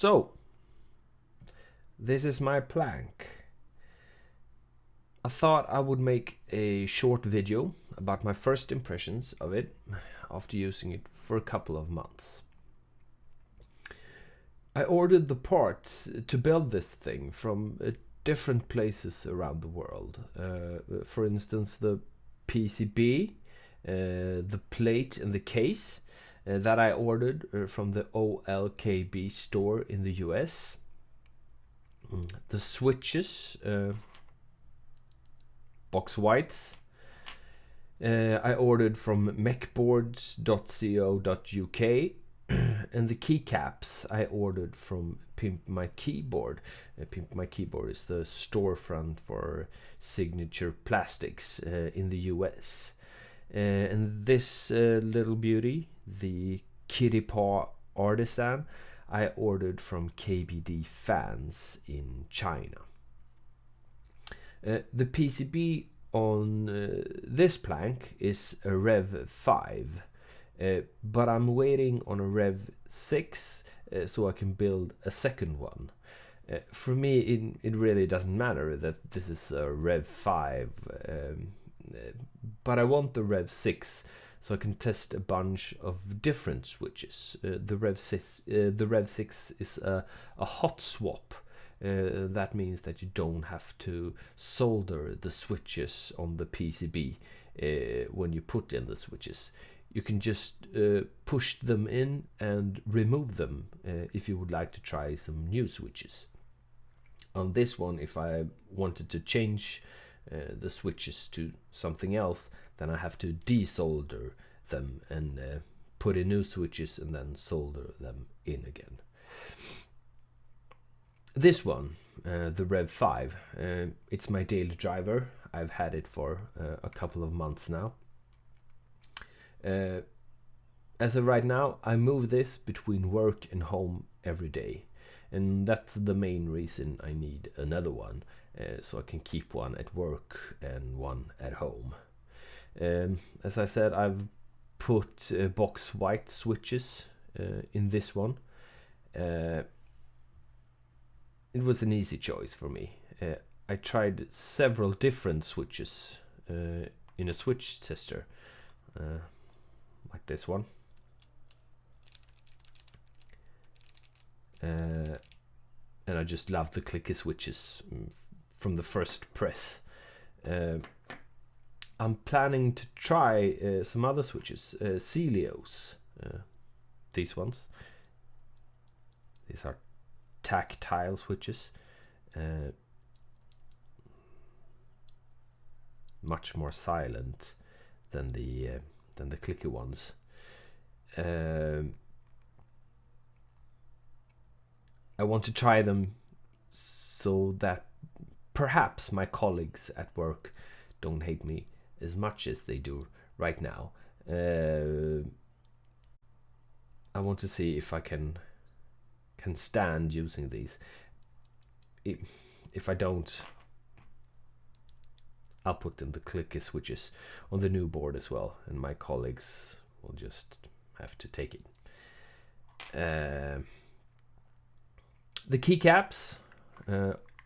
So, this is my Planck. I thought I would make a short video about my first impressions of it after using it for a couple of months. I ordered the parts to build this thing from different places around the world. For instance, the PCB, the plate and the case that I ordered from the OLKB store in the US. The switches, box whites, I ordered from mechboards.co.uk, and the keycaps I ordered from Pimp My Keyboard. Pimp My Keyboard is the storefront for signature plastics in the US. And this little beauty, the kitty paw artisan, I ordered from kbdfans in China. The PCB on this Planck is a Rev 5, but I'm waiting on a Rev 6 so I can build a second one. For me, it really doesn't matter that this is a Rev 5, but I want the Rev 6 so I can test a bunch of different switches. The Rev 6 is a hot swap. That means that you don't have to solder the switches on the PCB when you put in the switches. You can just push them in and remove them if you would like to try some new switches. On this one, if I wanted to change the switches to something else, then I have to desolder them and put in new switches and then solder them in again. This one, the Rev 5, it's my daily driver. I've had it for a couple of months now. As of right now, I move this between work and home every day. And that's the main reason I need another one, so I can keep one at work and one at home. As I said, I've put box white switches in this one. It was an easy choice for me. I tried several different switches in a switch tester, like this one. And I just love the clicker switches from the first press. I'm planning to try some other switches, Celios, these ones. These are tactile switches, much more silent than the clicky ones. I want to try them so that perhaps my colleagues at work don't hate me as much as they do right now. I want to see if I can stand using these. If I don't, I'll put in the clicker switches on the new board as well, and my colleagues will just have to take it. The keycaps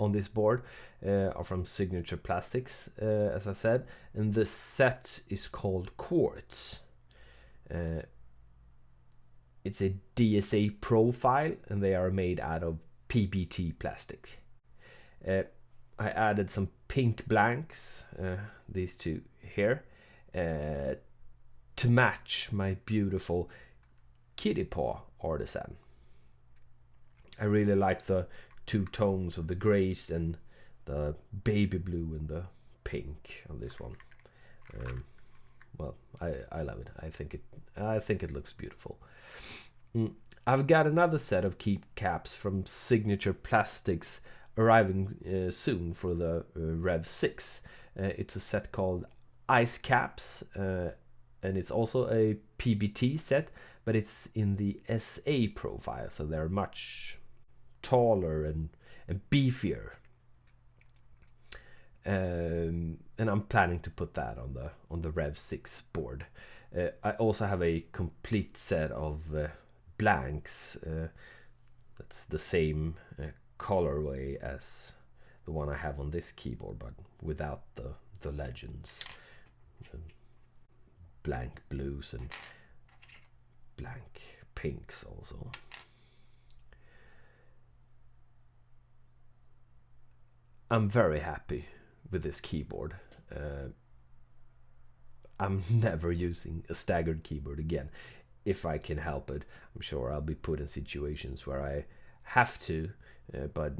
on this board are from Signature Plastics, as I said, and the set is called Quartz. It's a DSA profile, and they are made out of PBT plastic. I added some pink blanks, these two here, to match my beautiful kitty paw artisan. I really like the two tones of the grays and the baby blue and the pink on this one. Well, I love it. I think it looks beautiful. I've got another set of keycaps from Signature Plastics arriving soon for the Rev 6. It's a set called Ice Caps, and it's also a PBT set, but it's in the SA profile, so they're much taller and beefier. And I'm planning to put that on the Rev 6 board. I also have a complete set of blanks That's the same colorway as the one I have on this keyboard, but without the legends. Blank blues and blank pinks also. I'm very happy with this keyboard. I'm never using a staggered keyboard again, if I can help it. I'm sure I'll be put in situations where I have to, but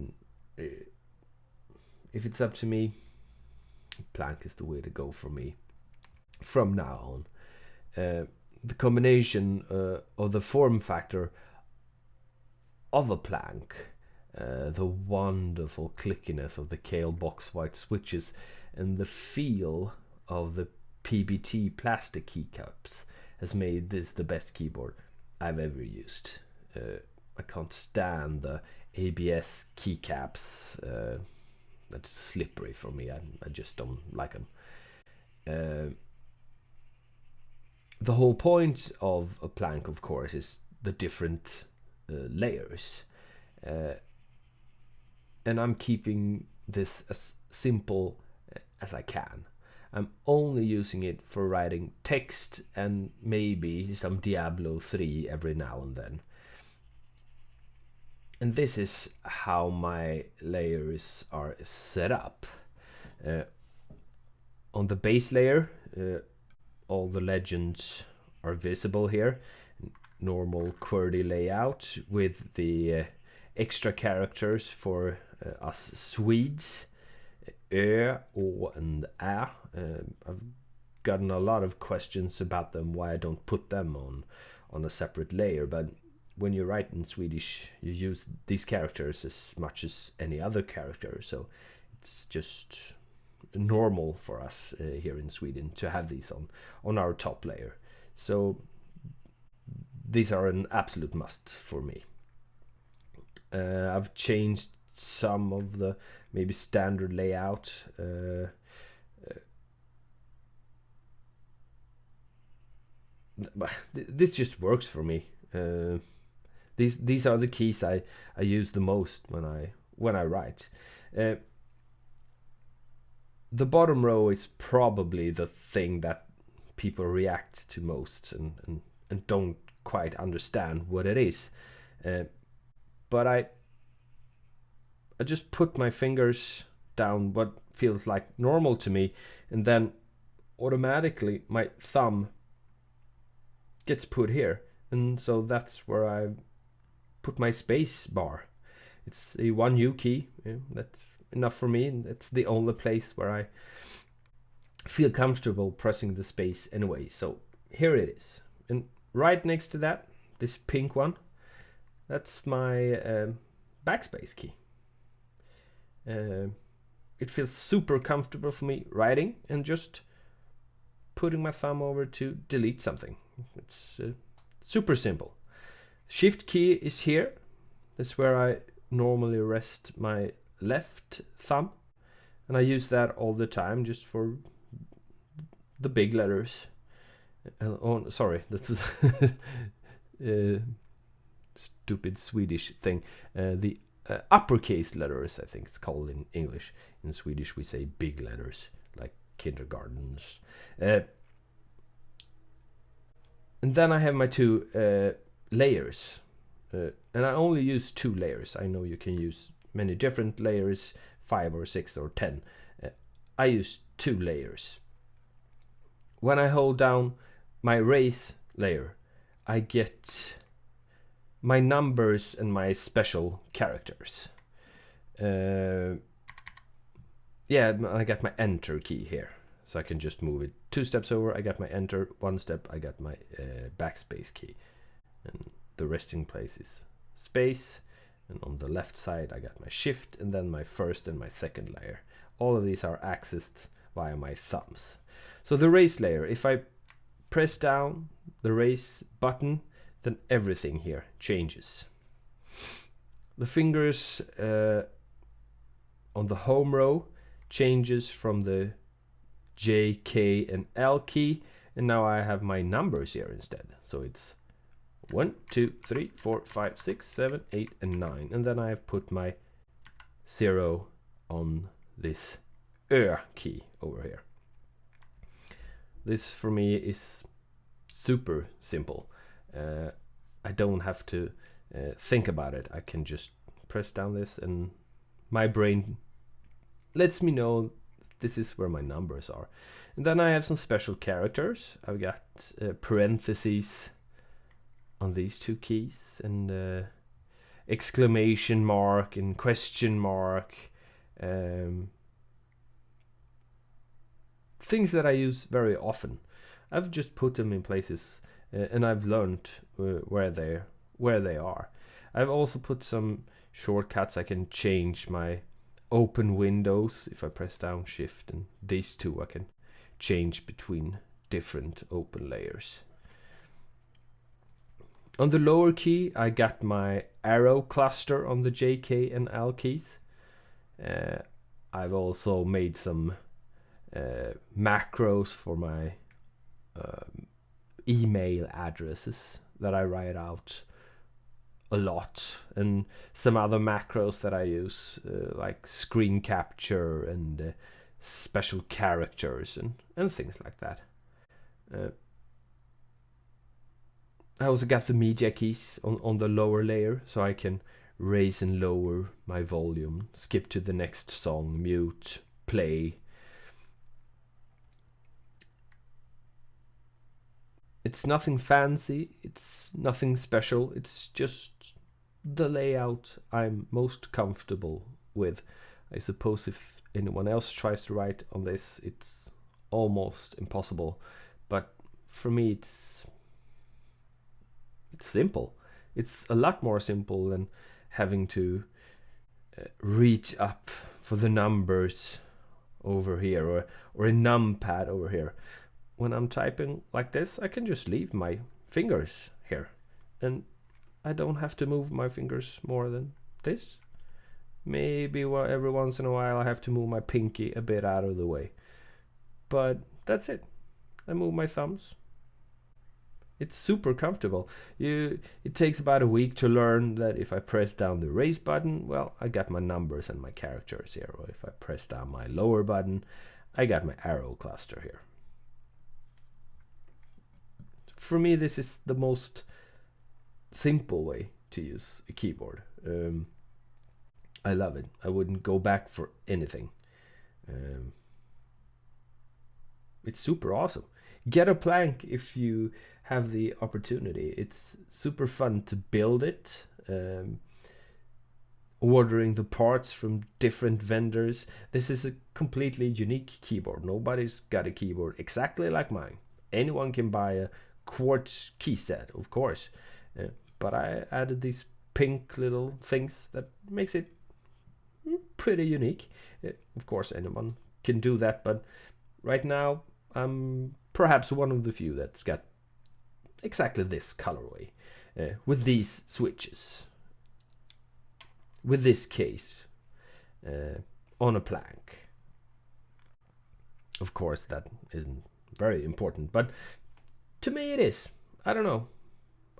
if it's up to me, Planck is the way to go for me from now on. The combination of the form factor of a Planck, the wonderful clickiness of the Kale box white switches, and the feel of the PBT plastic keycaps has made this the best keyboard I've ever used. I can't stand the ABS keycaps. That's slippery for me. I just don't like them. The whole point of a Planck, of course, is the different layers. And I'm keeping this as simple as I can. I'm only using it for writing text and maybe some Diablo 3 every now and then. And this is how my layers are set up. On the base layer, all the legends are visible here. Normal QWERTY layout with the extra characters for us Swedes. Ö, Å, and Ä. I've gotten a lot of questions about them, why I don't put them on a separate layer, but when you write in Swedish, you use these characters as much as any other character, so it's just normal for us here in Sweden to have these on our top layer. So these are an absolute must for me. I've changed some of the maybe standard layout. But this just works for me. These are the keys I use the most when I write. The bottom row is probably the thing that people react to most and don't quite understand what it is. But I just put my fingers down what feels like normal to me, and then automatically my thumb gets put here, and so that's where I put my space bar. It's a 1U key. That's enough for me, and it's the only place where I feel comfortable pressing the space anyway. So here it is, and right next to that, this pink one, that's my backspace key. It feels super comfortable for me writing and just putting my thumb over to delete something. It's super simple. Shift key is here. That's where I normally rest my left thumb, and I use that all the time just for the big letters. Oh, sorry, that's stupid Swedish thing. The uppercase letters, I think it's called in English. In Swedish we say big letters, like kindergartens. And then I have my two layers, and I only use 2 layers. I know you can use many different layers, 5 or 6 or 10. I use 2 layers. When I hold down my raise layer, I get my numbers and my special characters. Yeah, I got my enter key here, so I can just move it 2 steps over. I got my enter, 1 step, I got my backspace key, and the resting place is space, and on the left side I got my shift, and then my first and my second layer. All of these are accessed via my thumbs. So the raise layer, if I press down the raise button, then everything here changes. The fingers on the home row changes from the J, K, and L key, and now I have my numbers here instead. So it's 1, 2, 3, 4, 5, 6, 7, 8, and 9. And then I have put my 0 on this Ö key over here. This for me is super simple. I don't have to think about it. I can just press down this and my brain lets me know this is where my numbers are. And then I have some special characters. I've got parentheses on these two keys and exclamation mark and question mark. Things that I use very often. I've just put them in places and I've learned where they are. I've also put some shortcuts. I can change my open windows. If I press down shift and these two, I can change between different open layers. On the lower key, I got my arrow cluster on the J, K, and L keys. I've also made some macros for my email addresses that I write out a lot, and some other macros that I use like screen capture and special characters and things like that. I also got the media keys on the lower layer, so I can raise and lower my volume, skip to the next song, mute, play. It's nothing fancy, it's nothing special, it's just the layout I'm most comfortable with. I suppose if anyone else tries to write on this, it's almost impossible, but for me it's simple. It's a lot more simple than having to reach up for the numbers over here or a numpad over here. When I'm typing like this, I can just leave my fingers here and I don't have to move my fingers more than this. Maybe every once in a while I have to move my pinky a bit out of the way, but that's it. I move my thumbs. It's super comfortable. It takes about a week to learn that if I press down the raise button, well, I got my numbers and my characters here. Or if I press down my lower button, I got my arrow cluster here. For me, this is the most simple way to use a keyboard. I love it. I wouldn't go back for anything. It's super awesome. Get a Planck if you have the opportunity. It's super fun to build it. Ordering the parts from different vendors. This is a completely unique keyboard. Nobody's got a keyboard exactly like mine. Anyone can buy a Quartz key set, of course, but I added these pink little things that makes it pretty unique. Of course, anyone can do that, but right now I'm perhaps one of the few that's got exactly this colorway with these switches, with this case on a Planck. Of course, that isn't very important, but to me it is. I don't know.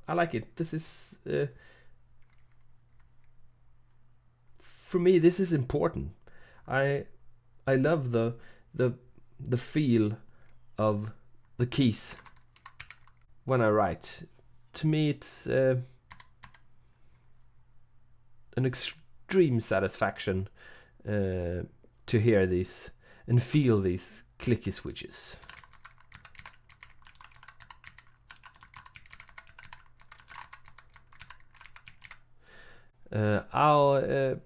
I like it. This is for me. This is important. I love the feel of the keys when I write. To me, it's an extreme satisfaction to hear these and feel these clicky switches. I'll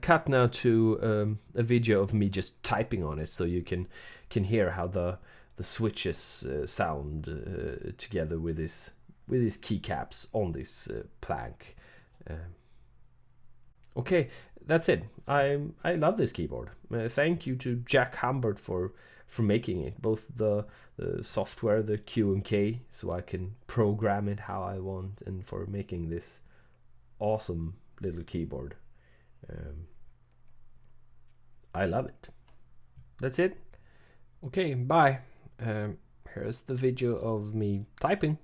cut now to a video of me just typing on it, so you can hear how the switches sound together with these keycaps on this Planck. Okay, that's it. I love this keyboard. Thank you to Jack Humbert for making it, both the software, the Q and K, so I can program it how I want, and for making this awesome little keyboard. I love it. That's it. Okay, bye. Here here's the video of me typing.